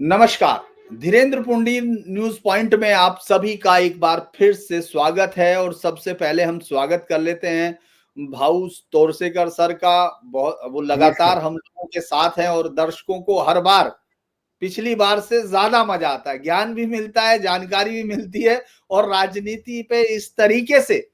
नमस्कार। Dhirendra पुंडी news point में आप सभी का एक बार फिर से स्वागत है और सबसे पहले हम स्वागत कर लेते हैं भाऊ तोरसेकर सर का। बहुत वो लगातार नमस्कार। हम लोगों के साथ हैं और दर्शकों को हर बार पिछली बार से ज्यादा मजा आता है, ज्ञान भी मिलता है, जानकारी भी मिलती है और राजनीति पे इस तरीके से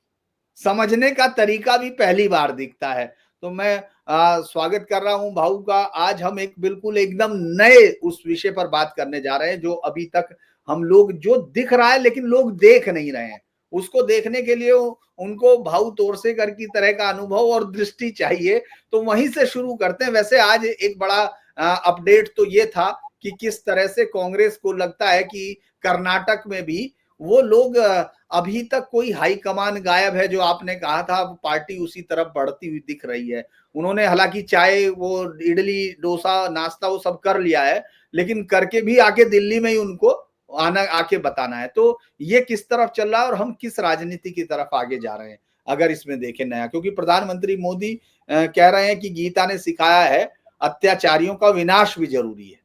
समझने का तरीका भी पहली बार दिखता है। तो मैं स्वागत कर रहा हूं भाऊ का। आज हम एक बिल्कुल एकदम नए उस विषय पर बात करने जा रहे हैं जो अभी तक हम लोग जो दिख रहा है लेकिन लोग देख नहीं रहे हैं। उसको देखने के लिए उनको भाऊ तोरसेकर की तरह का अनुभव और दृष्टि चाहिए। तो वहीं से शुरू करते हैं। वैसे आज एक बड़ा अपडेट तो ये था कि किस तरह से कांग्रेस को लगता है कि कर्नाटक में भी वो लोग अभी तक कोई हाईकमान गायब है। जो आपने कहा था पार्टी उसी तरफ बढ़ती हुई दिख रही है। उन्होंने हालांकि चाय वो इडली डोसा नाश्ता वो सब कर लिया है, लेकिन करके भी आके दिल्ली में ही उनको आना आके बताना है। तो ये किस तरफ चल रहा है और हम किस राजनीति की तरफ आगे जा रहे हैं अगर इसमें देखें नया, क्योंकि प्रधानमंत्री मोदी कह रहे हैं कि गीता ने सिखाया है अत्याचारियों का विनाश भी जरूरी है।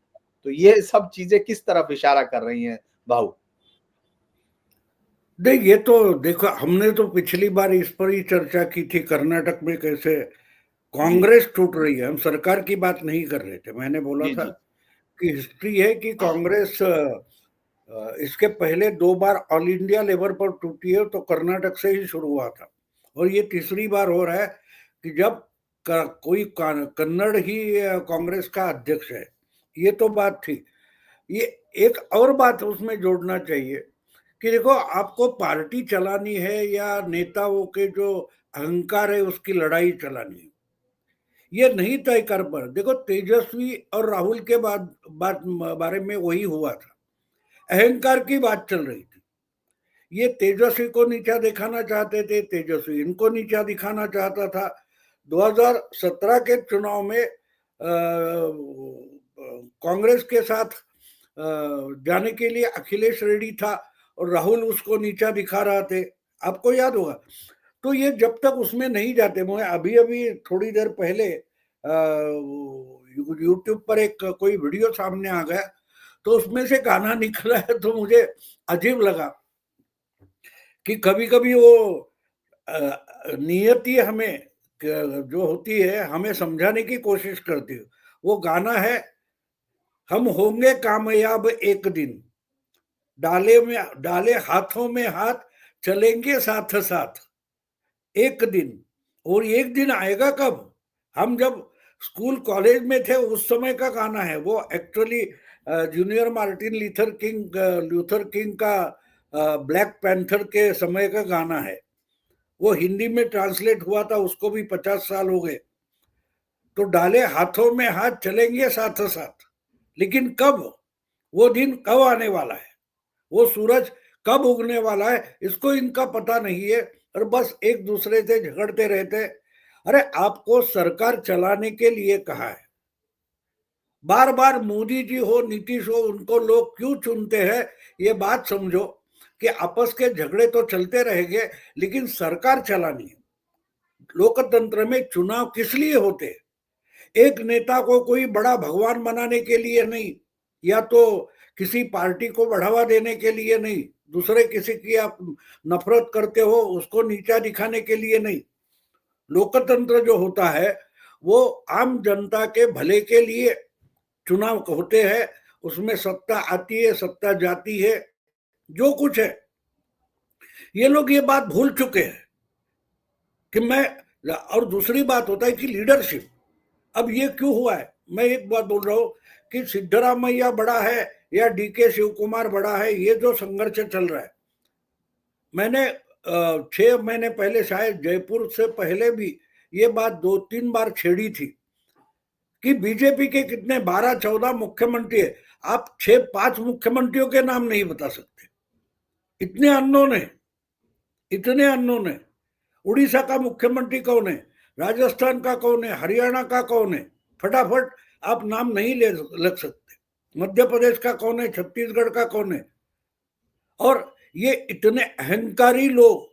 तो ये सब चीजें किस तरफ इशारा कर रही हैं भाऊ? नहीं, ये तो देखो, हमने तो पिछली बार इस पर ही चर्चा की थी, कर्नाटक में कैसे जी कांग्रेस टूट रही है। हम सरकार की बात नहीं कर रहे थे। मैंने बोला जी था जी कि हिस्ट्री है कि कांग्रेस इसके पहले 2 बार ऑल इंडिया लेवल पर टूटी है, तो कर्नाटक से ही शुरू हुआ था। और ये तीसरी बार हो रहा है कि जब कोई कन्नड़ ही कांग्रेस का अध्यक्ष है। ये तो बात थी। ये एक और बात उसमें जोड़ना चाहिए कि देखो, आपको पार्टी चलानी है या नेताओं के जो अहंकार है उसकी लड़ाई चलानी है, ये नहीं तय कर पा। देखो, तेजस्वी और राहुल के बात बारे में वही हुआ था। अहंकार की बात चल रही थी। ये तेजस्वी को नीचा दिखाना चाहते थे, तेजस्वी इनको नीचा दिखाना चाहता था। 2017 के चुनाव में कांग्रेस के साथ जाने के लिए अखिलेश रेड्डी था और राहुल उसको नीचा दिखा रहा थे, आपको याद होगा। तो ये जब तक उसमें नहीं जाते, मुझे अभी अभी थोड़ी देर पहले यूट्यूब पर एक कोई वीडियो सामने आ गया, तो उसमें से गाना निकला है, तो मुझे अजीब लगा कि कभी कभी वो नियति हमें जो होती है हमें समझाने की कोशिश करती है। वो गाना है, हम होंगे कामयाब एक दिन, डाले हाथों में हाथ, चलेंगे साथ साथ एक दिन। और एक दिन आएगा कब? हम जब स्कूल कॉलेज में थे उस समय का गाना है वो। Actually junior Martin Luther king का ब्लैक पैंथर के समय का गाना है। वो हिंदी में ट्रांसलेट हुआ था, उसको भी 50 साल हो गए। तो डाले हाथों में हाथ, चलेंगे साथ साथ। लेकिन कब? वो दिन कब आने वाला है, वो सूरज कब उगने वाला है, इसको इनका पता नहीं है। और बस एक दूसरे से झगड़ते रहते हैं। अरे, आपको सरकार चलाने के लिए कहा है। बार बार मोदी जी हो, नीतीश हो, उनको लोग क्यों चुनते हैं, ये बात समझो कि आपस के झगड़े तो चलते रहेंगे, लेकिन सरकार चलानी है। लोकतंत्र में चुनाव किस लिए होते हैं? एक नेता को कोई बड़ा भगवान बनाने के लिए नहीं, या तो किसी पार्टी को बढ़ावा देने के लिए नहीं, दूसरे किसी की आप नफरत करते हो उसको नीचा दिखाने के लिए नहीं। लोकतंत्र जो होता है वो आम जनता के भले के लिए चुनाव होते हैं। उसमें सत्ता आती है, सत्ता जाती है, जो कुछ है। ये लोग ये बात भूल चुके हैं कि मैं। और दूसरी बात होता है कि लीडरशिप। अब ये क्यों हुआ है? मैं एक बात बोल रहा हूँ कि सिद्धरामैया बड़ा है या डीके शिव कुमार बड़ा है, ये जो संघर्ष चल रहा है। मैंने 6 महीने पहले, शायद जयपुर से पहले भी ये बात 2-3 बार छेड़ी थी कि बीजेपी के कितने 12-14 मुख्यमंत्री है, आप 6-5 मुख्यमंत्रियों के नाम नहीं बता सकते। इतने अननोन है, इतने अननोन है। उड़ीसा का मुख्यमंत्री कौन है, राजस्थान का कौन है, हरियाणा का कौन है, फटाफट आप नाम नहीं ले लग सकते। मध्य प्रदेश का कौन है, छत्तीसगढ़ का कौन है। और ये इतने अहंकारी लोग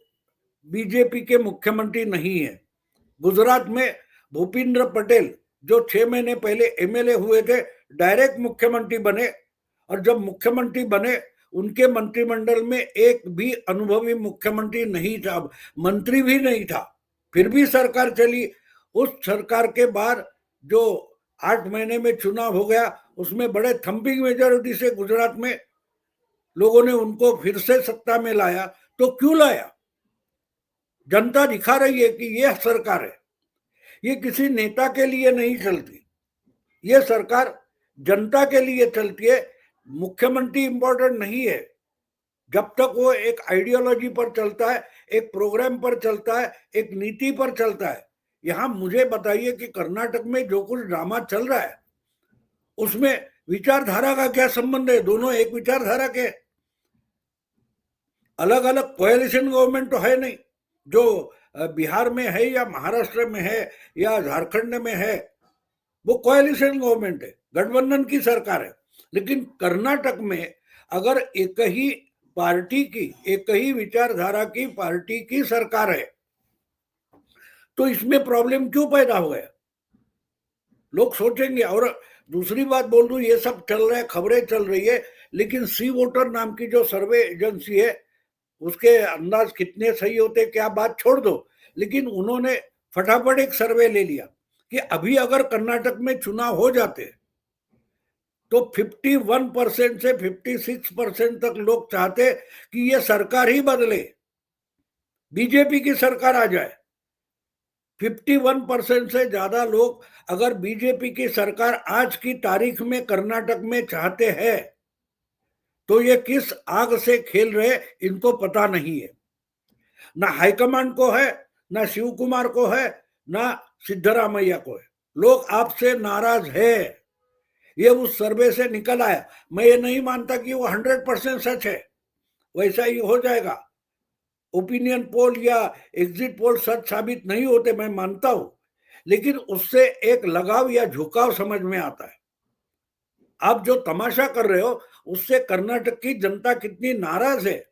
बीजेपी के मुख्यमंत्री नहीं है। गुजरात में भूपेंद्र पटेल जो 6 महीने पहले एमएलए हुए थे, डायरेक्ट मुख्यमंत्री बने। और जब मुख्यमंत्री बने उनके मंत्रिमंडल में एक भी अनुभवी मुख्यमंत्री नहीं था, मंत्री भी नहीं था, फिर भी सरकार चली। उस सरकार के बाद जो 8 महीने में चुनाव हो गया, उसमें बड़े थम्पिंग मेजॉरिटी से गुजरात में लोगों ने उनको फिर से सत्ता में लाया। तो क्यों लाया? जनता दिखा रही है कि यह सरकार है, ये किसी नेता के लिए नहीं चलती, ये सरकार जनता के लिए चलती है। मुख्यमंत्री इंपॉर्टेंट नहीं है, जब तक वो एक आइडियोलॉजी पर चलता है, एक प्रोग्राम पर चलता है, एक नीति पर चलता है। यहां मुझे बताइए कि कर्नाटक में जो कुछ ड्रामा चल रहा है उसमें विचारधारा का क्या संबंध है? दोनों एक विचारधारा के, अलग अलग कोएलिशन गवर्नमेंट तो है नहीं। जो बिहार में है या महाराष्ट्र में है या झारखंड में है, वो कोएलिशन गवर्नमेंट है, गठबंधन की सरकार है। लेकिन कर्नाटक में अगर एक ही पार्टी की, एक ही विचारधारा की पार्टी की सरकार है, तो इसमें प्रॉब्लम क्यों पैदा हो गया? लोग सोचेंगे। और दूसरी बात बोल दूं, ये सब चल रहा है, खबरें चल रही है, लेकिन सी वोटर नाम की जो सर्वे एजेंसी है, उसके अंदाज कितने सही होते क्या बात छोड़ दो, लेकिन उन्होंने फटाफट एक सर्वे ले लिया कि अभी अगर कर्नाटक में चुनाव हो जाते तो 51% से 56% तक लोग चाहते कि ये सरकार ही बदले, बीजेपी की सरकार आ जाए। 51% से ज्यादा लोग अगर बीजेपी की सरकार आज की तारीख में कर्नाटक में चाहते हैं, तो ये किस आग से खेल रहे इनको पता नहीं है। ना हाईकमांड को है, ना शिव कुमार को है, ना सिद्धरामैया को है। लोग आपसे नाराज है, ये उस सर्वे से निकल आया। मैं ये नहीं मानता कि वो 100% सच है, वैसा ही हो जाएगा। ओपिनियन पोल या एग्जिट पोल सच साबित नहीं होते, मैं मानता हूं, लेकिन उससे एक लगाव या झुकाव समझ में आता है। आप जो तमाशा कर रहे हो उससे कर्नाटक की जनता कितनी नाराज है।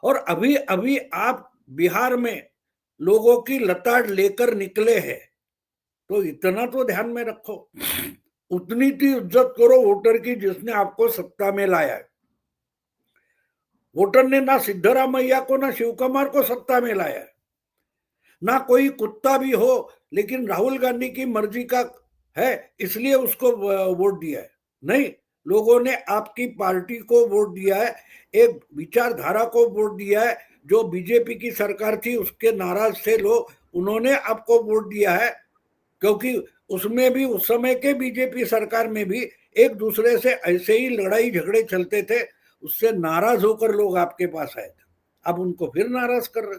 और अभी अभी आप बिहार में लोगों की लताड़ लेकर निकले हैं, तो इतना तो ध्यान में रखो, उतनी की इज्जत करो वोटर की जिसने आपको सत्ता में लाया है। वोटर ने ना सिद्धरामैया को ना शिव कुमार को सत्ता में लाया है। ना कोई कुत्ता भी हो, लेकिन राहुल गांधी की मर्जी का है इसलिए उसको वोट दिया है। नहीं, लोगों ने आपकी पार्टी को वोट दिया है, एक विचारधारा को वोट दिया है। जो बीजेपी की सरकार थी उसके नाराज थे लोग, उन्होंने आपको वोट दिया है, क्योंकि उसमें भी, उस समय के बीजेपी सरकार में भी एक दूसरे से ऐसे ही लड़ाई झगड़े चलते थे, उससे नाराज होकर लोग आपके पास आए थे। अब उनको फिर नाराज कर रहे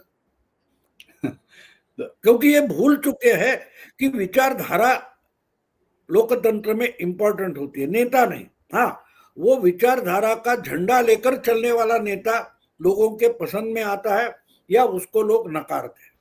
क्योंकि ये भूल चुके हैं कि विचारधारा लोकतंत्र में इंपॉर्टेंट होती है, नेता नहीं। हाँ, वो विचारधारा का झंडा लेकर चलने वाला नेता लोगों के पसंद में आता है या उसको लोग नकारते हैं।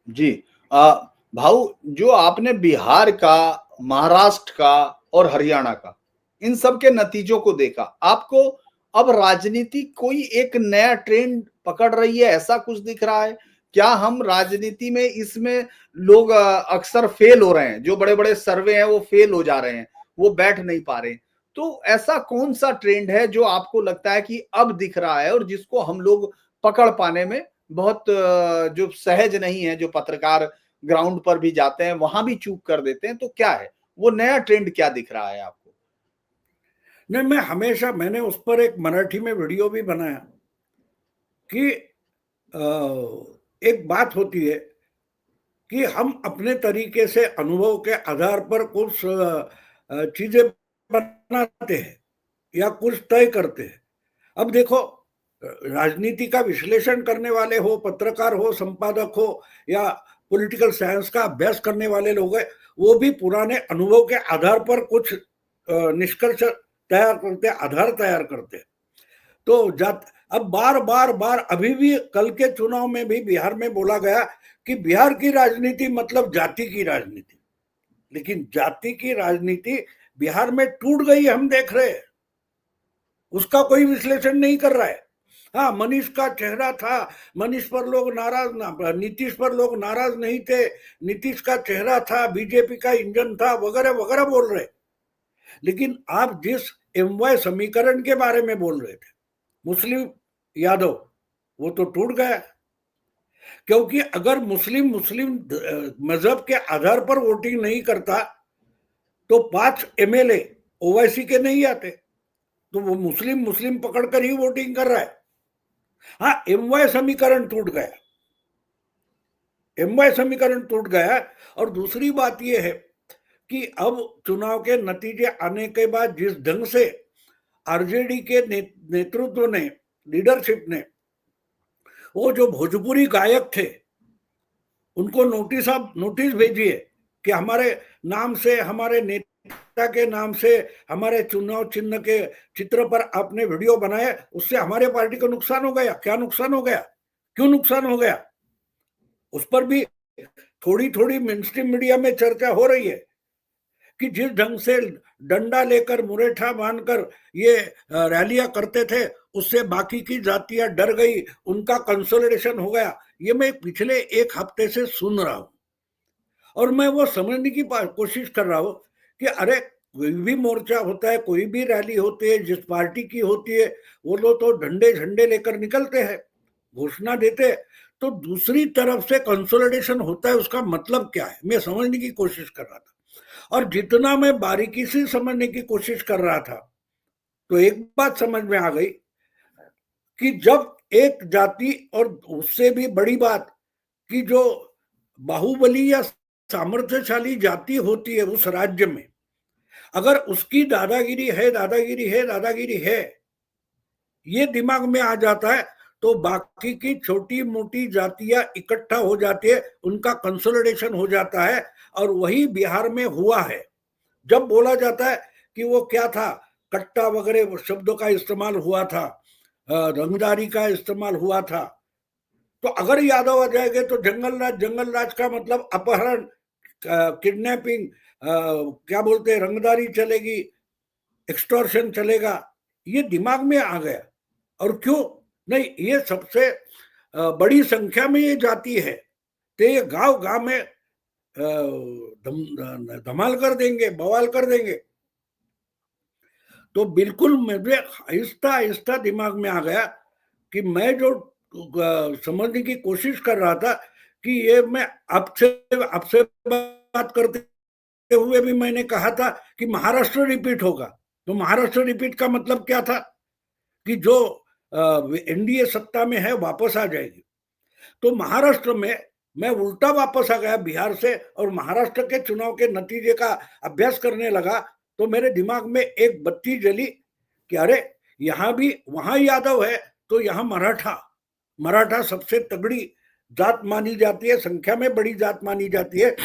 जी, भाऊ, जो आपने बिहार का, महाराष्ट्र का और हरियाणा का, इन सब के नतीजों को देखा, आपको अब राजनीति कोई एक नया ट्रेंड पकड़ रही है, ऐसा कुछ दिख रहा है क्या? हम राजनीति में, इसमें लोग अक्सर फेल हो रहे हैं, जो बड़े बड़े सर्वे हैं वो फेल हो जा रहे हैं, वो बैठ नहीं पा रहे हैं। तो ऐसा कौन सा ट्रेंड है जो आपको लगता है कि अब दिख रहा है और जिसको हम लोग पकड़ पाने में बहुत जो सहज नहीं है, जो पत्रकार ग्राउंड पर भी जाते हैं वहां भी चूक कर देते हैं, तो क्या है वो नया ट्रेंड, क्या दिख रहा है आपको? नहीं, मैं हमेशा, मैंने उस पर एक मराठी में वीडियो भी बनाया कि एक बात होती है कि हम अपने तरीके से अनुभव के आधार पर कुछ चीजें बनाते हैं या कुछ तय करते हैं। अब देखो, राजनीति का विश्लेषण करने वाले हो, पत्रकार हो, संपादक हो या पॉलिटिकल साइंस का अभ्यास करने वाले लोग हैं, वो भी पुराने अनुभव के आधार पर कुछ निष्कर्ष तैयार करते, आधार तैयार करते। तो अब बार बार बार अभी भी कल के चुनाव में भी बिहार में बोला गया कि बिहार की राजनीति मतलब जाति की राजनीति, लेकिन जाति की राजनीति बिहार में टूट गई, हम देख रहे हैं। उसका कोई विश्लेषण नहीं कर रहा है। हाँ, मनीष का चेहरा था, मनीष पर लोग नाराज ना, नीतीश पर लोग नाराज नहीं थे, नीतीश का चेहरा था, बीजेपी का इंजन था, वगैरह वगैरह बोल रहे। लेकिन आप जिस एमवाय समीकरण के बारे में बोल रहे थे, मुस्लिम यादव, वो तो टूट गया, क्योंकि अगर मुस्लिम मजहब के आधार पर वोटिंग नहीं करता तो 5 एमएलए ओवैसी के नहीं आते, तो वो मुस्लिम पकड़कर ही वोटिंग कर रहा है। हाँ, एमवाय समीकरण टूट गया, एमवाय समीकरण टूट गया। और दूसरी बात यह है कि अब चुनाव के नतीजे आने के बाद जिस ढंग से आरजेडी के नेतृत्व ने, लीडरशिप ने, वो जो भोजपुरी गायक थे उनको नोटिस भेजिए कि हमारे नाम से, हमारे नेता के नाम से, हमारे चुनाव चिन्ह के चित्र पर आपने वीडियो बनाया, उससे हमारे पार्टी को नुकसान हो गया। क्या नुकसान हो गया, क्यों नुकसान हो गया, उस पर भी थोड़ी थोड़ी मेनस्ट्रीम मीडिया में चर्चा हो रही है कि जिस ढंग से डंडा लेकर, मुरेठा बांधकर ये रैलियां करते थे, उससे बाकी की जातियां डर गई, उनका कंसोलिडेशन हो गया। ये मैं पिछले 1 हफ्ते से सुन रहा हूं और मैं वो समझने की कोशिश कर रहा हूं कि अरे कोई भी मोर्चा होता है, कोई भी रैली होती है, जिस पार्टी की होती है, वो लोग तो डंडे झंडे लेकर निकलते हैं, घोषणा देते, तो दूसरी तरफ से कंसोलिडेशन होता है, उसका मतलब क्या है, मैं समझने की कोशिश कर रहा था। और जितना मैं बारीकी से समझने की कोशिश कर रहा था तो एक बात समझ में आ गई कि जब एक जाति, और उससे भी बड़ी बात कि जो बाहुबली या सामर्थ्यशाली जाति होती है उस राज्य में, अगर उसकी दादागिरी है, ये दिमाग में आ जाता है, तो बाकी की छोटी मोटी जातियां इकट्ठा हो जाती है, उनका कंसोलिडेशन हो जाता है। और वही बिहार में हुआ है। जब बोला जाता है कि वो क्या था, कट्टा वगैरह शब्दों का इस्तेमाल हुआ था, रंगदारी का इस्तेमाल हुआ था, तो अगर यादव आ जाएंगे तो जंगल राज का मतलब अपहरण, किडनैपिंग, क्या बोलते हैं, रंगदारी चलेगी, एक्सटॉर्शन चलेगा, ये दिमाग में आ गया। और क्यों नहीं, ये सबसे बड़ी संख्या में ये जाति है, तो ये गांव गांव में धमाल कर देंगे, बवाल कर देंगे। तो बिल्कुल मुझे आहिस्ता आहिस्ता दिमाग में आ गया कि मैं जो समझने की कोशिश कर रहा था कि ये मैं आपसे बात करते हुए भी मैंने कहा था कि महाराष्ट्र रिपीट होगा। तो महाराष्ट्र रिपीट का मतलब क्या था कि जो एनडीए सत्ता में है वापस आ जाएगी। तो महाराष्ट्र में मैं उल्टा वापस आ गया बिहार से, और महाराष्ट्र के चुनाव के नतीजे का अभ्यास करने लगा, तो मेरे दिमाग में एक बत्ती जली कि अरे यहां भी, वहां यादव है तो यहां मराठा सबसे तगड़ी जात मानी जाती है, संख्या में बड़ी जात मानी जाती है।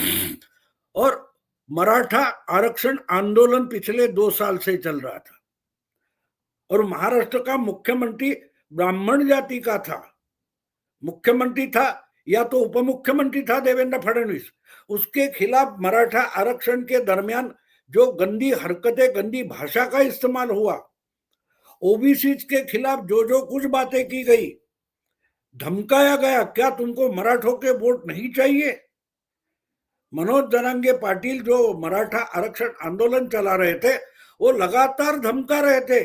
और मराठा आरक्षण आंदोलन पिछले 2 साल से चल रहा था, और महाराष्ट्र का मुख्यमंत्री ब्राह्मण जाति का था, मुख्यमंत्री था या तो उप मुख्यमंत्री था देवेंद्र फडणवीस। उसके खिलाफ मराठा आरक्षण के दरमियान जो गंदी हरकतें, गंदी भाषा का इस्तेमाल हुआ, ओबीसी के खिलाफ जो कुछ बातें की गई, धमकाया गया, क्या तुमको मराठों के वोट नहीं चाहिए। मनोज जरांगे पाटिल जो मराठा आरक्षण आंदोलन चला रहे थे, वो लगातार धमका रहे थे,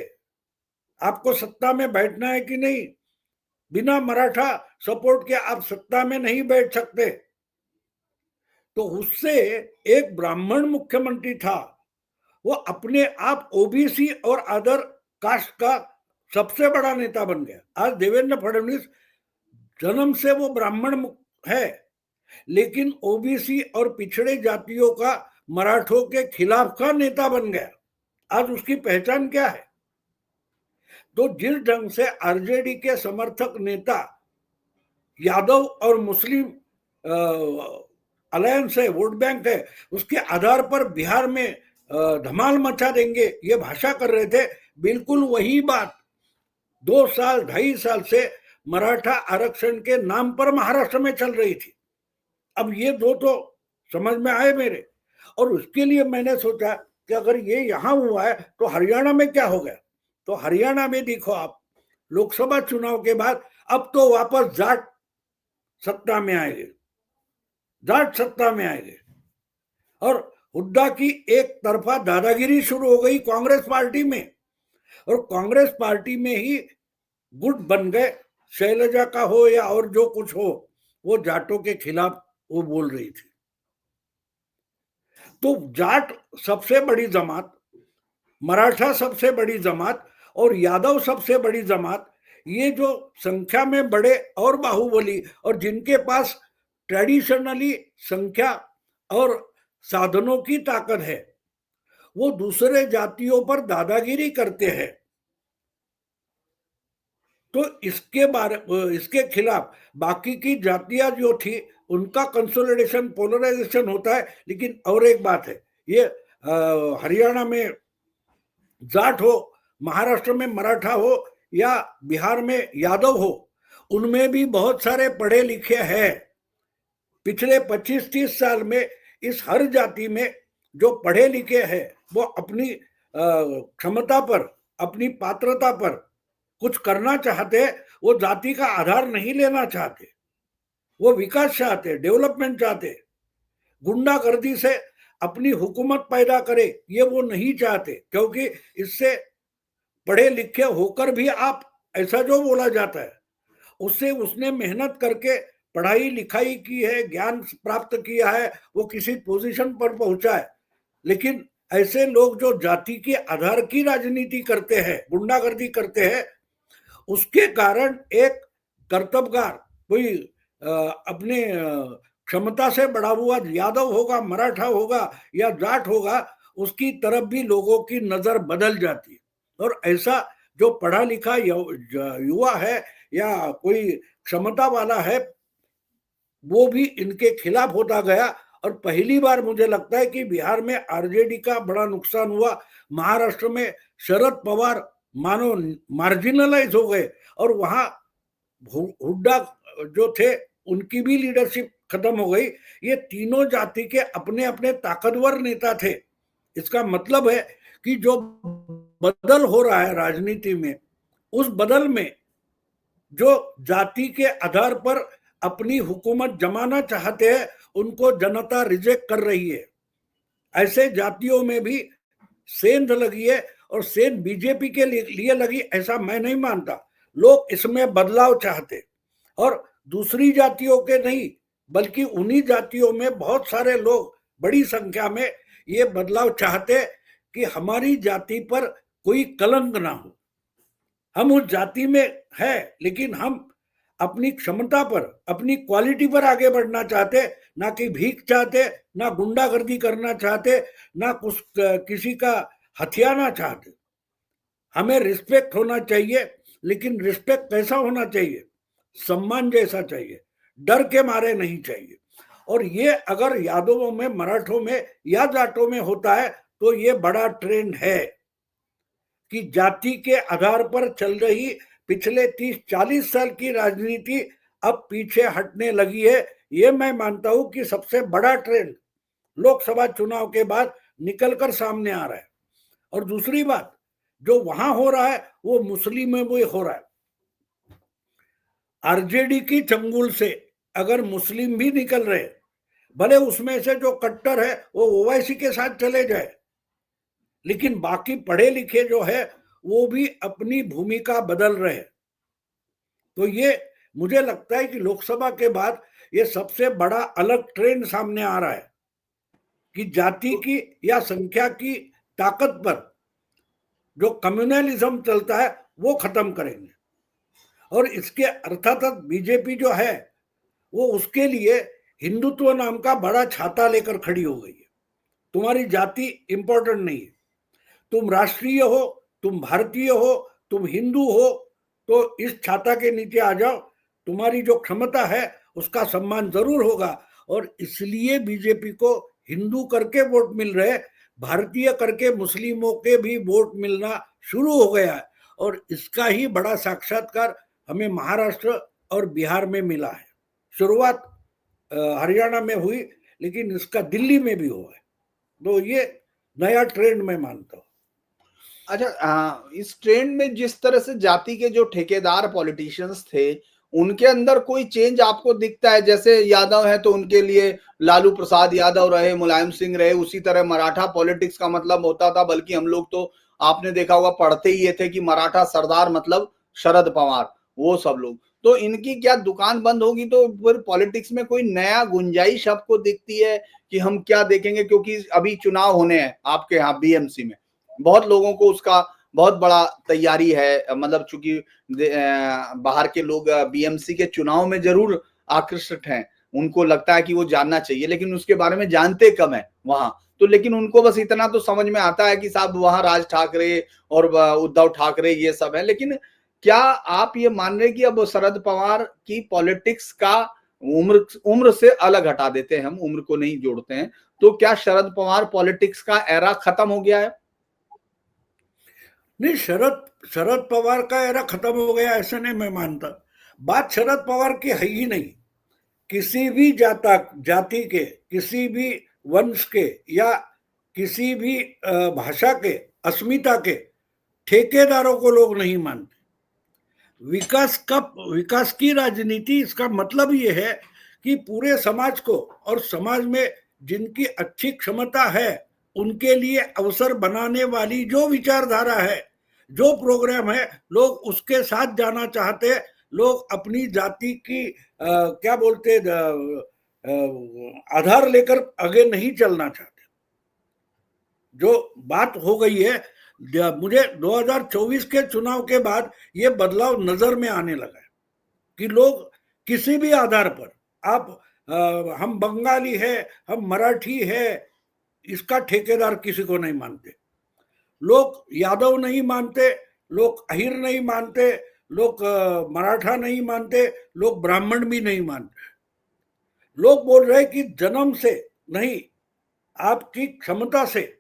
आपको सत्ता में बैठना है कि नहीं, बिना मराठा सपोर्ट के आप सत्ता में नहीं बैठ सकते। तो उससे एक ब्राह्मण मुख्यमंत्री था, वो अपने आप ओबीसी और अदर कास्ट का सबसे बड़ा नेता बन गया। आज देवेंद्र फडणवीस जन्म से वो ब्राह्मण है, लेकिन ओबीसी और पिछड़े जातियों का, मराठों के खिलाफ का नेता बन गया। आज उसकी पहचान क्या है। तो जिस ढंग से आरजेडी के समर्थक नेता यादव और मुस्लिम अलायंस है, वोट बैंक है, उसके आधार पर बिहार में धमाल मचा देंगे, ये भाषा कर रहे थे। बिल्कुल वही बात 2 साल 2.5 साल से मराठा आरक्षण के नाम पर महाराष्ट्र में चल रही थी। अब ये दो तो समझ में आए मेरे, और उसके लिए मैंने सोचा कि अगर ये यहां हुआ है तो हरियाणा में क्या हो गया। तो हरियाणा में देखो आप, लोकसभा चुनाव के बाद अब तो वापस जाट सत्ता में आएंगे, और हुड्डा की एक तरफा दादागिरी शुरू हो गई कांग्रेस पार्टी में, और कांग्रेस पार्टी में ही गुट बन गए। शैलजा का हो या और जो कुछ हो, वो जाटों के खिलाफ वो बोल रही थी। तो जाट सबसे बड़ी जमात, मराठा सबसे बड़ी जमात और यादव सबसे बड़ी जमात, ये जो संख्या में बड़े और बाहुबली और जिनके पास ट्रेडिशनली संख्या और साधनों की ताकत है, वो दूसरे जातियों पर दादागिरी करते हैं। तो इसके खिलाफ बाकी की जातियां जो थी उनका कंसोलिडेशन, पोलराइजेशन होता है। लेकिन और एक बात है, ये हरियाणा में जाट हो, महाराष्ट्र में मराठा हो या बिहार में यादव हो, उनमें भी बहुत सारे पढ़े लिखे हैं। पिछले 25-30 साल में इस हर जाति में जो पढ़े लिखे हैं वो अपनी क्षमता पर, अपनी पात्रता पर कुछ करना चाहते हैं। वो जाति का आधार नहीं लेना चाहते, वो विकास चाहते, डेवलपमेंट चाहते, गुंडागर्दी से अपनी हुकूमत पैदा करे ये वो नहीं चाहते। क्योंकि इससे पढ़े लिखे होकर भी आप, ऐसा जो बोला जाता है, उससे उसने मेहनत करके पढ़ाई लिखाई की है, ज्ञान प्राप्त किया है, वो किसी पोजीशन पर पहुंचा है। लेकिन ऐसे लोग जो जाति के आधार की राजनीति करते हैं, गुंडागर्दी करते हैं, उसके कारण एक कर्तव्यगार कोई अपने क्षमता से बढ़ा हुआ यादव होगा, मराठा होगा या जाट होगा, उसकी तरफ भी लोगों की नजर बदल जाती है। और ऐसा जो पढ़ा लिखा युवा है या कोई क्षमता वाला है, वो भी इनके खिलाफ होता गया। और पहली बार मुझे लगता है कि बिहार में आरजेडी का बड़ा नुकसान हुआ। महाराष्ट्र में शरद पवार मानो मार्जिनलाइज हो गए, और वहां हुड्डा जो थे उनकी भी लीडरशिप खत्म हो गई। ये तीनों जाति के अपने अपने ताकतवर नेता थे। इसका मतलब है कि जो बदल हो रहा है राजनीति में, उस बदल में जो जाति के आधार पर अपनी हुकूमत जमाना चाहते हैं, उनको जनता रिजेक्ट कर रही है। ऐसे जातियों में भी सेंध लगी है, और सेंध बीजेपी के लिए लगी ऐसा मैं नहीं मानता। लोग इसमें बदलाव चाहते, और दूसरी जातियों के नहीं बल्कि उन्हीं जातियों में बहुत सारे लोग बड़ी संख्या में ये बदलाव चाहते कि हमारी जाति पर कोई कलंक ना हो। हम उस जाति में है, लेकिन हम अपनी क्षमता पर, अपनी क्वालिटी पर आगे बढ़ना चाहते, ना कि भीख चाहते, ना गुंडागर्दी करना चाहते, ना कुछ किसी का हथियाना चाहते। हमें रिस्पेक्ट होना चाहिए, लेकिन रिस्पेक्ट कैसा होना चाहिए? सम्मान जैसा चाहिए, डर के मारे नहीं चाहिए। और ये अगर यादवों में, मराठों में या जाटों में होता है तो ये बड़ा ट्रेंड है कि जाति के आधार पर चल रही पिछले 30-40 साल की राजनीति अब पीछे हटने लगी है। ये मैं मानता हूं कि सबसे बड़ा ट्रेंड लोकसभा चुनाव के बाद निकलकर सामने आ रहा है। और दूसरी बात, जो वहां हो रहा है वो मुस्लिम में भी हो रहा है। आरजेडी की चंगुल से अगर मुस्लिम भी निकल रहे, भले उसमें से जो कट्टर है वो ओवैसी के साथ चले जाए, लेकिन बाकी पढ़े लिखे जो है वो भी अपनी भूमिका बदल रहे। तो ये मुझे लगता है कि लोकसभा के बाद ये सबसे बड़ा अलग ट्रेंड सामने आ रहा है कि जाति की या संख्या की ताकत पर जो कम्युनलिज्म चलता है वो खत्म करेंगे। और इसके अर्थात बीजेपी जो है वो उसके लिए हिंदुत्व नाम का बड़ा छाता लेकर खड़ी हो गई है। तुम्हारी जाति इंपॉर्टेंट नहीं है, तुम राष्ट्रीय हो, तुम भारतीय हो, तुम हिंदू हो, तो इस छाता के नीचे आ जाओ, तुम्हारी जो क्षमता है उसका सम्मान जरूर होगा। और इसलिए बीजेपी को हिंदू करके वोट मिल रहे, भारतीय करके मुस्लिमों के भी वोट मिलना शुरू हो गया है। और इसका ही बड़ा साक्षात्कार हमें महाराष्ट्र और बिहार में मिला है। शुरुआत हरियाणा में हुई, लेकिन इसका दिल्ली में भी हुआ है। तो ये नया ट्रेंड मैं मानता हूँ। अच्छा, इस ट्रेंड में जिस तरह से जाति के जो ठेकेदार पॉलिटिशियंस थे उनके अंदर कोई चेंज आपको दिखता है? जैसे यादव है तो उनके लिए लालू प्रसाद यादव रहे, मुलायम सिंह रहे, उसी तरह मराठा पॉलिटिक्स का मतलब होता था, बल्कि हम लोग तो आपने देखा होगा पढ़ते ही ये थे कि मराठा सरदार मतलब शरद पवार, वो सब लोग। तो इनकी क्या दुकान बंद होगी तो फिर पॉलिटिक्स में कोई नया गुंजाइश आपको दिखती है कि हम क्या देखेंगे? क्योंकि अभी चुनाव होने हैं आपके यहाँ बीएमसी में, बहुत लोगों को उसका बहुत बड़ा तैयारी है, मतलब चूंकि बाहर के लोग बीएमसी के चुनाव में जरूर आकृष्ट हैं, उनको लगता है कि वो जानना चाहिए, लेकिन उसके बारे में जानते कम है वहां तो। लेकिन उनको बस इतना तो समझ में आता है कि साहब वहां राज ठाकरे और उद्धव ठाकरे ये सब है। लेकिन क्या आप ये मान रहे कि अब शरद पवार की पॉलिटिक्स का उम्र से अलग हटा देते हैं, हम उम्र को नहीं जोड़ते हैं, तो क्या शरद पवार पॉलिटिक्स का एरा खत्म हो गया है? नहीं, शरद पवार का एरा खत्म हो गया ऐसा नहीं मैं मानता। बात शरद पवार की है ही नहीं। किसी भी जाति के, किसी भी वंश के या किसी भी भाषा के, अस्मिता के ठेकेदारों को लोग नहीं मानते। विकास की राजनीति, इसका मतलब ये है कि पूरे समाज को और समाज में जिनकी अच्छी क्षमता है उनके लिए अवसर बनाने वाली जो विचारधारा है, जो प्रोग्राम है, लोग उसके साथ जाना चाहते हैं। लोग अपनी जाति की क्या बोलते आधार लेकर आगे नहीं चलना चाहते। जो बात हो गई है, मुझे 2024 के चुनाव के बाद ये बदलाव नजर में आने लगा है कि लोग किसी भी आधार पर, आप हम बंगाली है, हम मराठी है, इसका ठेकेदार किसी को नहीं मानते। लोग यादव नहीं मानते, लोग अहिर नहीं मानते, लोग मराठा नहीं मानते, लोग ब्राह्मण भी नहीं मानते। लोग बोल रहे कि जन्म से नहीं, आपकी क्षमता से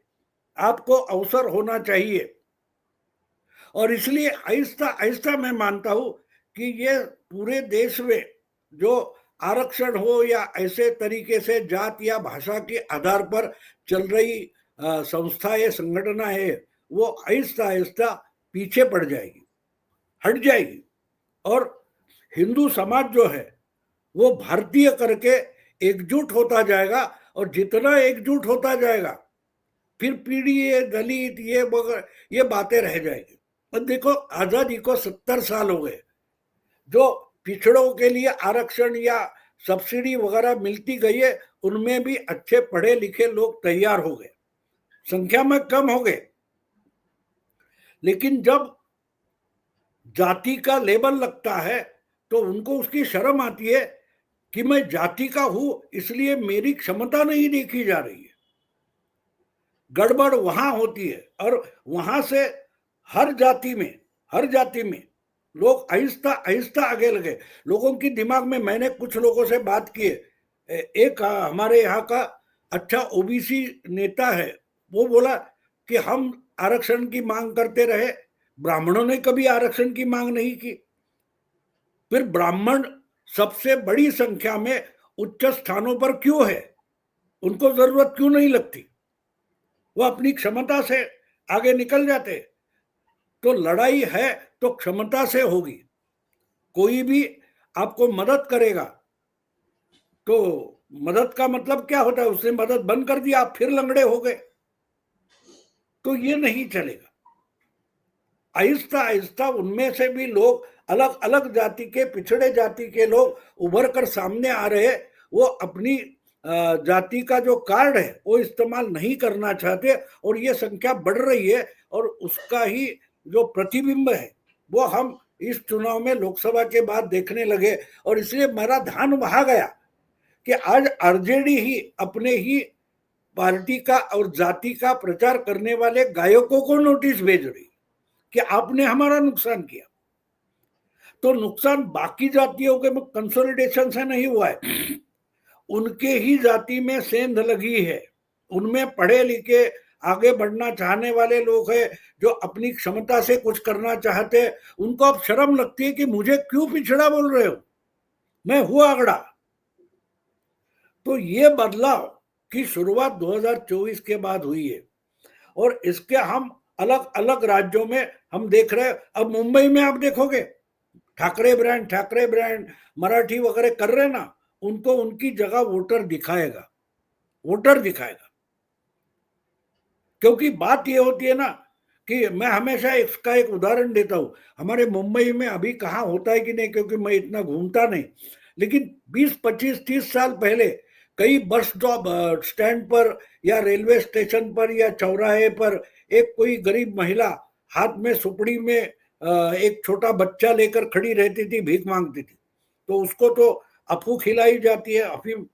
आपको अवसर होना चाहिए। और इसलिए आहिस्ता आहिस्ता मैं मानता हूं कि ये पूरे देश में जो आरक्षण हो या ऐसे तरीके से जात या भाषा के आधार पर चल रही संस्थाएं, संगठना है, वो आहिस्ता आहिस्ता पीछे पड़ जाएगी, हट जाएगी। और हिंदू समाज जो है वो भारतीय करके एकजुट होता जाएगा। और जितना एकजुट होता जाएगा, फिर पीढ़ी दलित ये बातें रह जाएगी। और देखो, आजादी को 70 साल हो गए। जो पिछड़ों के लिए आरक्षण या सब्सिडी वगैरह मिलती गई है, उनमें भी अच्छे पढ़े लिखे लोग तैयार हो गए, संख्या में कम हो गए। लेकिन जब जाति का लेबल लगता है तो उनको उसकी शर्म आती है कि मैं जाति का हूं, इसलिए मेरी क्षमता नहीं देखी जा रही है। गड़बड़ वहां होती है। और वहां से हर जाति में लोग आहिस्ता आहिस्ता आगे लगे। लोगों की दिमाग में, मैंने कुछ लोगों से बात की है, एक हमारे यहाँ का अच्छा ओबीसी नेता है, वो बोला कि हम आरक्षण की मांग करते रहे, ब्राह्मणों ने कभी आरक्षण की मांग नहीं की। फिर ब्राह्मण सबसे बड़ी संख्या में उच्च स्थानों पर क्यों है? उनको जरूरत क्यों नहीं लगती? वो अपनी क्षमता से आगे निकल जाते। तो लड़ाई है तो क्षमता से होगी। कोई भी आपको मदद करेगा तो मदद का मतलब क्या होता है? उसने मदद बंद कर दिया, आप फिर लंगड़े हो गए, तो ये नहीं चलेगा। आहिस्ता आहिस्ता उनमें से भी लोग, अलग अलग जाति के, पिछड़े जाति के लोग उभर कर सामने आ रहे। वो अपनी जाति का जो कार्ड है वो इस्तेमाल नहीं करना चाहते, और ये संख्या बढ़ रही है। और उसका ही जो प्रतिबिंब है वो हम इस चुनाव में लोकसभा के बाद देखने लगे। और इसलिए मेरा ध्यान वहां गया कि आज आरजेडी ही अपने ही पार्टी का और जाति का प्रचार करने वाले गायकों को नोटिस भेज रही कि आपने हमारा नुकसान किया। तो नुकसान बाकी जातियों के कंसोलिडेशन से नहीं हुआ है, उनके ही जाति में सेंध लगी है। उनमें पढ़े लिखे आगे बढ़ना चाहने वाले लोग हैं, जो अपनी क्षमता से कुछ करना चाहते हैं। उनको अब शर्म लगती है कि मुझे क्यों पिछड़ा बोल रहे हो, मैं हुआ आगड़ा। तो ये बदलाव की शुरुआत 2024 के बाद हुई है। और इसके हम अलग अलग राज्यों में हम देख रहे हैं। अब मुंबई में आप देखोगे ठाकरे ब्रांड मराठी वगैरह कर रहे ना, उनको उनकी जगह वोटर दिखाएगा, वोटर दिखाएगा। क्योंकि बात ये होती है ना कि मैं हमेशा इसका एक उदाहरण देता हूँ, हमारे मुंबई में अभी कहाँ होता है कि नहीं, क्योंकि मैं इतना घूमता नहीं, लेकिन 20, 25, 30 साल पहले कई बस स्टॉप स्टैंड पर या रेलवे स्टेशन पर या चौराहे पर एक कोई गरीब महिला हाथ में सुपड़ी में एक छोटा बच्चा लेकर खड़ी रहती थी, भीख मांगती थी। तो उसको तो अफू खिलाई जाती है, अफीम,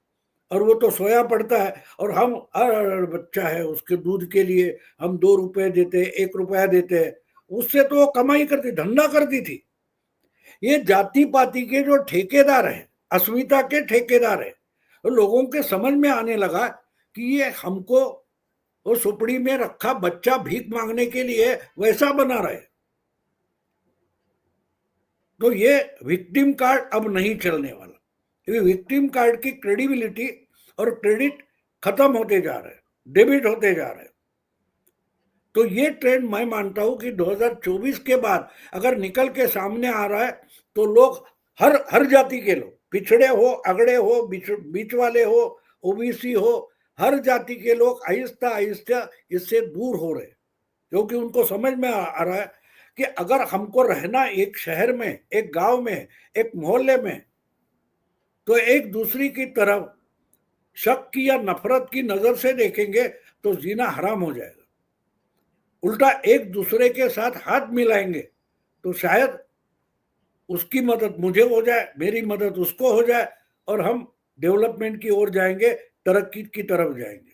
और वो तो सोया पड़ता है, और हम हर बच्चा है उसके दूध के लिए हम 2 रुपए देते, 1 रुपया देते हैं, उससे तो वो कमाई करती, धंधा करती थी। ये जाति पाति के जो ठेकेदार हैं, अस्मिता के ठेकेदार हैं, तो लोगों के समझ में आने लगा कि ये हमको वो सुपड़ी में रखा बच्चा भीख मांगने के लिए वैसा बना रहे। तो ये विक्टिम कार्ड अब नहीं चलने वाला, ये विक्टिम कार्ड की क्रेडिबिलिटी और क्रेडिट खत्म होते जा रहे हैं, डेबिट होते जा रहे हैं। तो ये ट्रेंड मैं मानता हूं कि 2024 के बाद अगर निकल के सामने आ रहा है तो लोग हर जाति के लोग, पिछड़े हो, अगड़े हो, बीच वाले हो, ओबीसी हो, हर जाति के लोग आहिस्ता आहिस्ता इससे दूर हो रहे, क्योंकि उनको समझ में आ रहा है कि अगर हमको रहना एक शहर में, एक गांव में, एक मोहल्ले में, तो एक दूसरी की तरफ शक की या नफरत की नजर से देखेंगे तो जीना हराम हो जाएगा। उल्टा एक दूसरे के साथ हाथ मिलाएंगे तो शायद उसकी मदद मुझे हो जाए, मेरी मदद उसको हो जाए, और हम डेवलपमेंट की ओर जाएंगे, तरक्की की तरफ जाएंगे।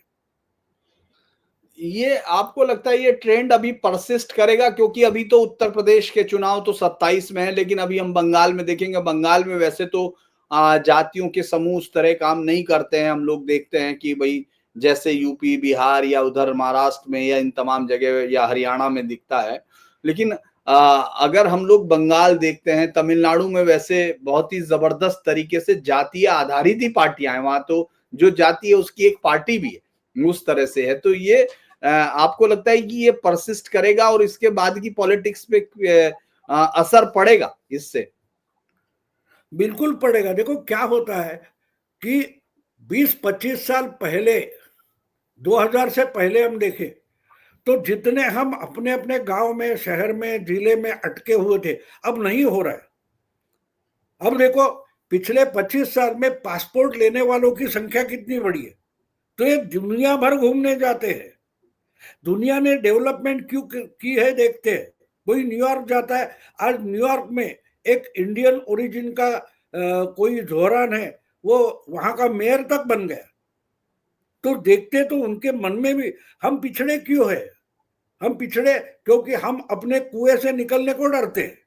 ये आपको लगता है ये ट्रेंड अभी परसिस्ट करेगा? क्योंकि अभी तो उत्तर प्रदेश के चुनाव तो 27 में है, लेकिन अभी हम बंगाल में देखेंगे, बंगाल में वैसे तो जातियों के समूह उस तरह काम नहीं करते हैं। हम लोग देखते हैं कि भाई जैसे यूपी, बिहार या उधर महाराष्ट्र में या इन तमाम जगह या हरियाणा में दिखता है। लेकिन अगर हम लोग बंगाल देखते हैं, तमिलनाडु में वैसे बहुत ही जबरदस्त तरीके से जातीय आधारित ही पार्टियां हैं। वहां तो जो जाति है उसकी एक पार्टी भी है, उस तरह से है। तो ये आपको लगता है कि ये परसिस्ट करेगा और इसके बाद की पॉलिटिक्स पे असर पड़ेगा इससे? बिल्कुल पड़ेगा। देखो क्या होता है कि 20-25 साल पहले, 2000 से पहले हम देखें तो जितने हम अपने अपने गांव में, शहर में, जिले में अटके हुए थे, अब नहीं हो रहा है। अब देखो पिछले 25 साल में पासपोर्ट लेने वालों की संख्या कितनी बढ़ी है। तो ये दुनिया भर घूमने जाते हैं। दुनिया ने डेवलपमेंट क्यों की है देखते हैं। कोई न्यूयॉर्क जाता है, आज न्यूयॉर्क में एक इंडियन ओरिजिन का कोई जोहरान है, वो वहां का मेयर तक बन गया। तो देखते तो उनके मन में भी हम पिछड़े क्यों है, हम पिछड़े क्योंकि हम अपने कुएं से निकलने को डरते हैं,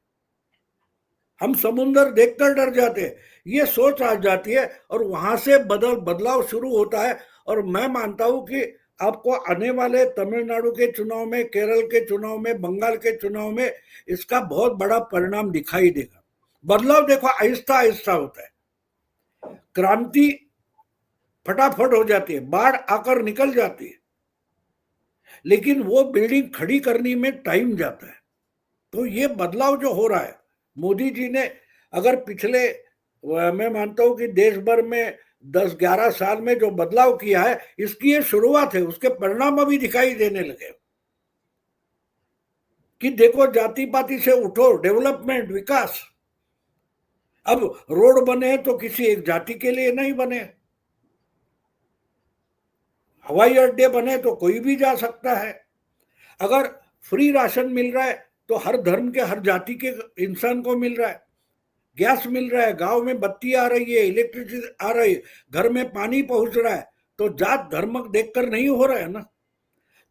हम समुंदर देखकर डर जाते हैं, ये सोच आ जाती है और वहां से बदलाव शुरू होता है। और मैं मानता हूं कि आपको आने वाले तमिलनाडु के चुनाव में, केरल के चुनाव में, बंगाल के चुनाव में इसका बहुत बड़ा परिणाम दिखाई देगा। बदलाव देखो आहिस्ता आहिस्ता होता है, क्रांति फटाफट हो जाती है, बाढ़ आकर निकल जाती है, लेकिन वो बिल्डिंग खड़ी करने में टाइम जाता है। तो ये बदलाव जो हो रहा है, मोदी जी ने अगर पिछले, मैं मानता हूं कि देश भर में 10-11 साल में जो बदलाव किया है, इसकी ये शुरुआत है, उसके परिणाम अभी दिखाई देने लगे कि देखो जाति पाति से उठो, डेवलपमेंट, विकास। अब रोड बने तो किसी एक जाति के लिए नहीं बने, हवाई अड्डे बने तो कोई भी जा सकता है, अगर फ्री राशन मिल रहा है तो हर धर्म के, हर जाति के इंसान को मिल रहा है, गैस मिल रहा है, गांव में बत्ती आ रही है, इलेक्ट्रिसिटी आ रही है, घर में पानी पहुंच रहा है, तो जात धर्म देखकर नहीं हो रहा है ना।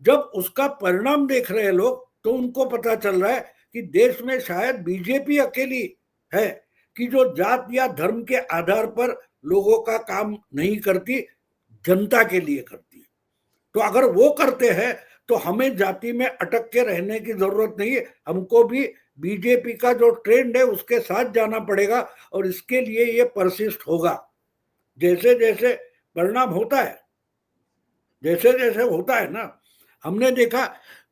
जब उसका परिणाम देख रहे हैं लोग तो उनको पता चल रहा है कि देश में शायद बीजेपी अकेली है कि जो जात या धर्म के आधार पर लोगों का काम नहीं करती, जनता के लिए करती है। तो अगर वो करते हैं तो हमें जाति में अटक के रहने की जरूरत नहीं है, हमको भी बीजेपी का जो ट्रेंड है उसके साथ जाना पड़ेगा, और इसके लिए ये परसिस्ट होगा। जैसे जैसे परिणाम होता है, जैसे जैसे होता है ना, हमने देखा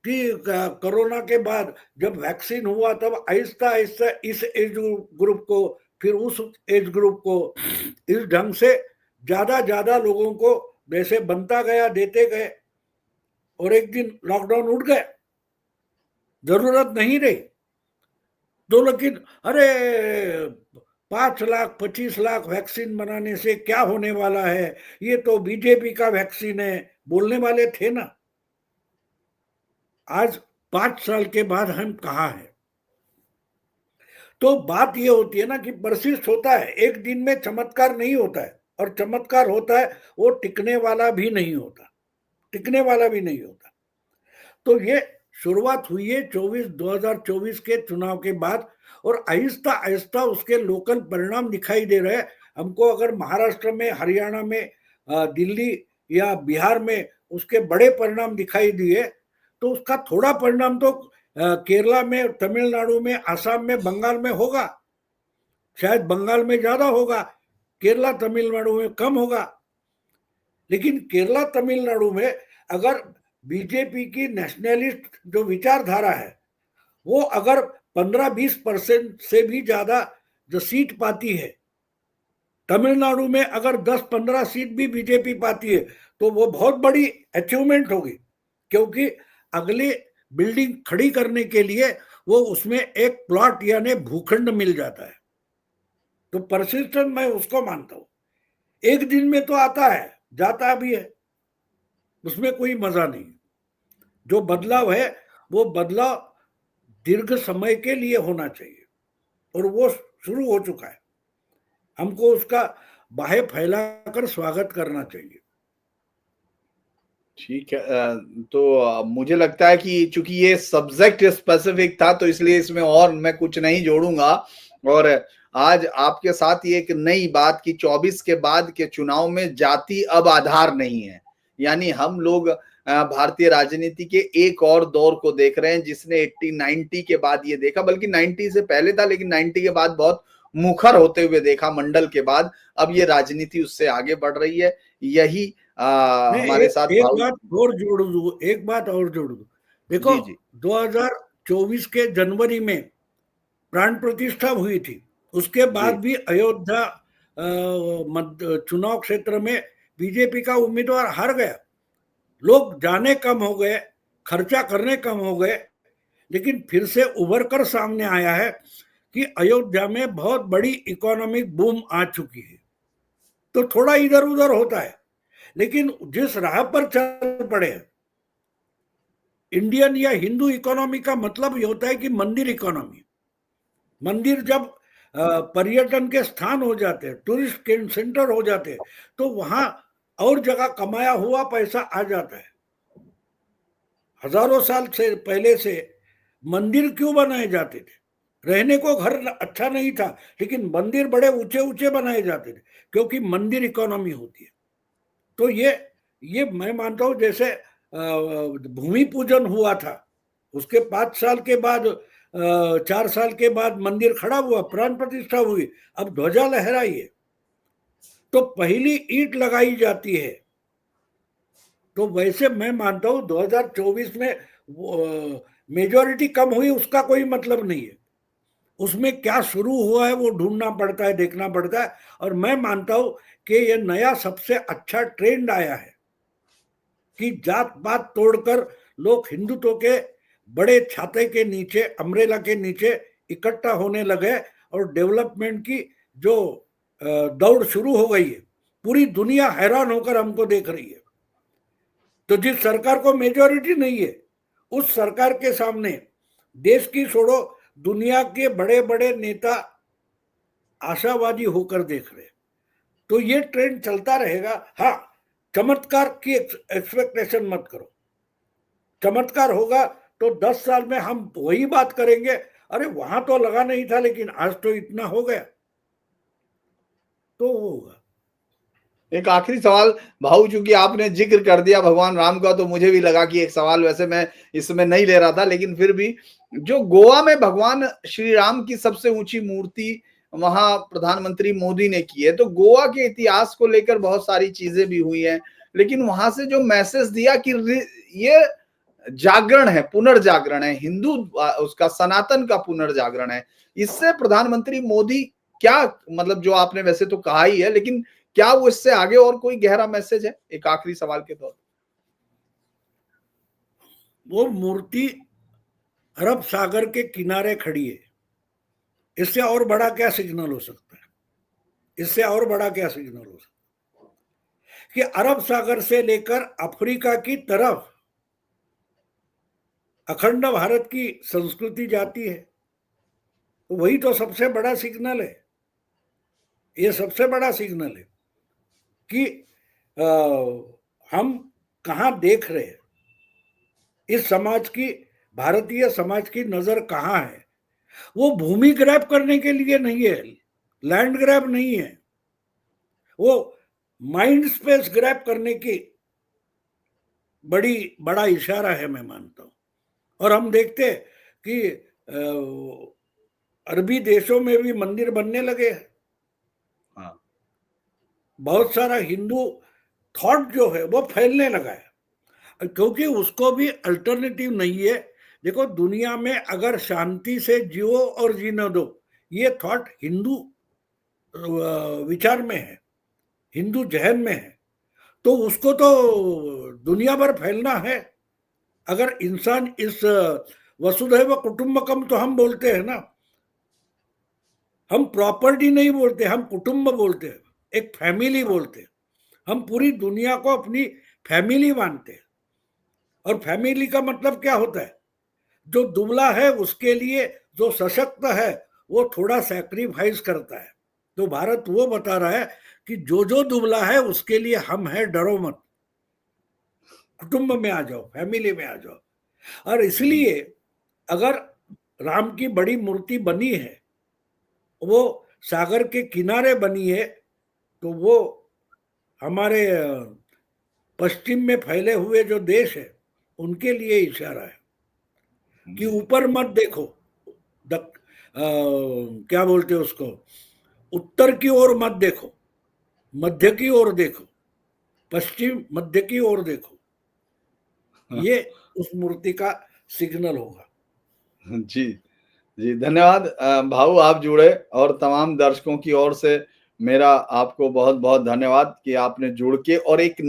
कि कोरोना के बाद जब वैक्सीन हुआ तब आहिस्ता आहिस्ता इस एज ग्रुप को, फिर उस एज ग्रुप को, इस ढंग से ज्यादा लोगों को जैसे बनता गया, देते गए, और एक दिन लॉकडाउन उठ गया, जरूरत नहीं रही। तो लेकिन अरे 5 लाख 25 लाख वैक्सीन बनाने से क्या होने वाला है, ये तो बीजेपी का वैक्सीन है, बोलने वाले थे ना। आज 5 साल के बाद हम कहाँ हैं? तो बात ये होती है ना कि परसिस्ट होता है, एक दिन में चमत्कार नहीं होता है, और चमत्कार होता है वो टिकने वाला भी नहीं होता, टिकने वाला भी नहीं होता। तो ये शुरुआत हुई है 2024 के चुनाव के बाद, और आहिस्ता आहिस्ता उसके लोकल परिणाम दिखाई दे रहे हैं हमको। अगर महाराष्ट्र में, हरियाणा में, दिल्ली या बिहार में उसके बड़े परिणाम दिखाई दिए, तो उसका थोड़ा परिणाम तो केरला में, तमिलनाडु में, आसाम में, बंगाल में होगा। शायद बंगाल में ज्यादा होगा, केरला तमिलनाडु में कम होगा। लेकिन केरला तमिलनाडु में अगर बीजेपी की नेशनलिस्ट जो विचारधारा है वो अगर 15-20% से भी ज्यादा जो सीट पाती है, तमिलनाडु में अगर 10-15 सीट भी बीजेपी पाती है, तो वो बहुत बड़ी अचीवमेंट होगी, क्योंकि अगली बिल्डिंग खड़ी करने के लिए वो उसमें एक प्लॉट यानी भूखंड मिल जाता है। तो परसिस्टेंस मैं उसको मानता हूं। एक दिन में तो आता है, जाता भी है, उसमें कोई मजा नहीं। जो बदलाव है वो बदलाव दीर्घ समय के लिए होना चाहिए, और वो शुरू हो चुका है। हमको उसका बाहें फैलाकर स्वागत करना चाहिए। ठीक है। तो मुझे लगता है कि चूंकि ये सब्जेक्ट स्पेसिफिक था तो इसलिए इसमें और मैं कुछ नहीं जोड़ूंगा, और आज आपके साथ ये एक नई बात की 24 के बाद के चुनाव में जाति अब आधार नहीं है। यानी हम लोग भारतीय राजनीति के एक और दौर को देख रहे हैं जिसने 80-90 के बाद ये देखा, बल्कि 90 से पहले था लेकिन 90 के बाद बहुत मुखर होते हुए देखा मंडल के बाद। अब ये राजनीति उससे आगे बढ़ रही है। यही हमारे साथ एक बात और जोड़ दूं, एक बात और जोड़ दूं। देखो, जी जी 2024 के जनवरी में प्राण प्रतिष्ठा हुई थी, उसके बाद भी अयोध्या चुनाव क्षेत्र में बीजेपी का उम्मीदवार हार गया। लोग जाने कम हो गए, खर्चा करने कम हो गए, लेकिन फिर से उभर कर सामने आया है कि अयोध्या में बहुत बड़ी इकोनॉमिक बूम आ चुकी है। तो थोड़ा इधर उधर होता है, लेकिन जिस राह पर चल पड़े, इंडियन या हिंदू इकोनॉमी का मतलब ये होता है कि मंदिर इकोनॉमी। मंदिर जब पर्यटन के स्थान हो जाते हैं, टूरिस्ट सेंटर हो जाते हैं, तो वहां और जगह कमाया हुआ पैसा आ जाता है। हजारों साल से पहले से मंदिर क्यों बनाए जाते थे? रहने को घर अच्छा नहीं था, लेकिन मंदिर बड़े ऊंचे ऊंचे बनाए जाते थे, क्योंकि मंदिर इकोनॉमी होती है। तो ये मैं मानता हूं, जैसे भूमि पूजन हुआ था, उसके 5 साल के बाद 4 साल के बाद मंदिर खड़ा हुआ, प्राण प्रतिष्ठा हुई, अब ध्वजा लहराई है, तो पहली ईंट लगाई जाती है। तो वैसे मैं मानता हूं 2024 में मेजॉरिटी कम हुई उसका कोई मतलब नहीं है, उसमें क्या शुरू हुआ है वो ढूंढना पड़ता है, देखना पड़ता है। और मैं मानता हूं कि ये नया सबसे अच्छा ट्रेंड आया है कि जात पात तोड़कर लोग हिंदुत्व के बड़े छाते के नीचे, अम्ब्रेला के नीचे इकट्ठा होने लगे, और डेवलपमेंट की जो दौड़ शुरू हो गई है, पूरी दुनिया हैरान होकर हमको देख रही है। तो जिस सरकार को मेजॉरिटी नहीं है, उस सरकार के सामने देश की छोड़ो दुनिया के बड़े बड़े नेता आशावादी होकर देख रहे। तो ये ट्रेंड चलता रहेगा। हाँ, चमत्कार की एक्सपेक्टेशन मत करो। चमत्कार होगा तो 10 साल में हम वही बात करेंगे, अरे वहां तो लगा नहीं था लेकिन आज तो इतना हो गया, तो होगा। एक आखिरी सवाल भाऊ, चूंकि आपने जिक्र कर दिया भगवान राम का, तो मुझे भी लगा कि एक सवाल वैसे मैं इसमें नहीं ले रहा था, लेकिन फिर भी जो गोवा में भगवान श्री राम की सबसे ऊंची मूर्ति वहां प्रधानमंत्री मोदी ने की है, तो गोवा के इतिहास को लेकर बहुत सारी चीजें भी हुई हैं, लेकिन वहां से जो मैसेज दिया कि ये जागरण है, पुनर्जागरण है, हिंदू उसका सनातन का पुनर्जागरण है। इससे प्रधानमंत्री मोदी क्या, मतलब जो आपने वैसे तो कहा ही है, लेकिन क्या वो इससे आगे और कोई गहरा मैसेज है, एक आखिरी सवाल के तौर पर? वो मूर्ति अरब सागर के किनारे खड़ी है, इससे और बड़ा क्या सिग्नल हो सकता है? इससे और बड़ा क्या सिग्नल हो सकता है कि अरब सागर से लेकर अफ्रीका की तरफ अखंड भारत की संस्कृति जाती है। तो वही तो सबसे बड़ा सिग्नल है, ये सबसे बड़ा सिग्नल है कि हम कहाँ देख रहे हैं, इस समाज की, भारतीय समाज की नजर कहाँ है। वो भूमि ग्रैब करने के लिए नहीं है, लैंड ग्रैब नहीं है, वो माइंड स्पेस ग्रैब करने की बड़ा इशारा है, मैं मानता हूं। और हम देखते हैं कि अरबी देशों में भी मंदिर बनने लगे हैं। हाँ, बहुत सारा हिंदू थॉट जो है वो फैलने लगा है, क्योंकि उसको भी अल्टरनेटिव नहीं है। देखो, दुनिया में अगर शांति से जियो और जीने दो, ये थॉट हिंदू विचार में है, हिंदू जहन में है, तो उसको तो दुनिया भर फैलना है। अगर इंसान इस वसुधैव कुटुंबकम तो हम बोलते हैं ना, हम प्रॉपर्टी नहीं बोलते, हम कुटुंब बोलते हैं, एक फैमिली बोलते हैं। हम पूरी दुनिया को अपनी फैमिली मानते हैं। और फैमिली का मतलब क्या होता है? जो दुबला है उसके लिए जो सशक्त है वो थोड़ा सैक्रिफाइस करता है। तो भारत वो बता रहा है कि जो दुबला है उसके लिए हम है, डरो मत, कुटुंब में आ जाओ, फैमिली में आ जाओ। और इसलिए अगर राम की बड़ी मूर्ति बनी है, वो सागर के किनारे बनी है, तो वो हमारे पश्चिम में फैले हुए जो देश है उनके लिए इशारा है कि ऊपर मत देखो, क्या बोलते हैं उसको, उत्तर की ओर मत देखो, मध्य की ओर देखो, पश्चिम मध्य की ओर देखो। ये उस मूर्ति का सिग्नल होगा। जी, जी, धन्यवाद भाऊ, आप जुड़े, और तमाम दर्शकों की ओर से मेरा आपको बहुत-बहुत धन्यवाद कि आपने जुड़ के और एक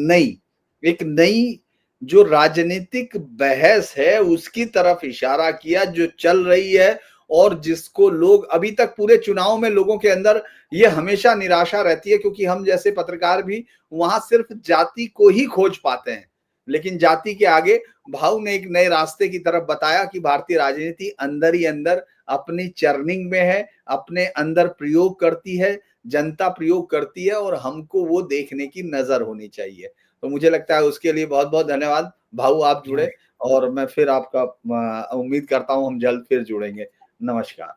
नई जो राजनीतिक बहस है उसकी तरफ इशारा किया, जो चल रही है और जिसको लोग अभी तक पूरे चुनाव में लोगों के अंदर ये हमेशा निराशा रहती है, क्योंकि हम जैसे पत्रकार भी वहां सिर्फ जाति को ही खोज पाते हैं। लेकिन जाति के आगे भाऊ ने एक नए रास्ते की तरफ बताया कि भारतीय राजनीति अंदर ही अंदर अपनी चर्निंग में है, अपने अंदर प्रयोग करती है, जनता प्रयोग करती है, और हमको वो देखने की नजर होनी चाहिए। तो मुझे लगता है उसके लिए बहुत-बहुत धन्यवाद। भाऊ, आप जुड़े, और मैं फिर आपका उम्मीद करता हूँ हम जल्द फिर जुड़ेंगे। नमस्कार।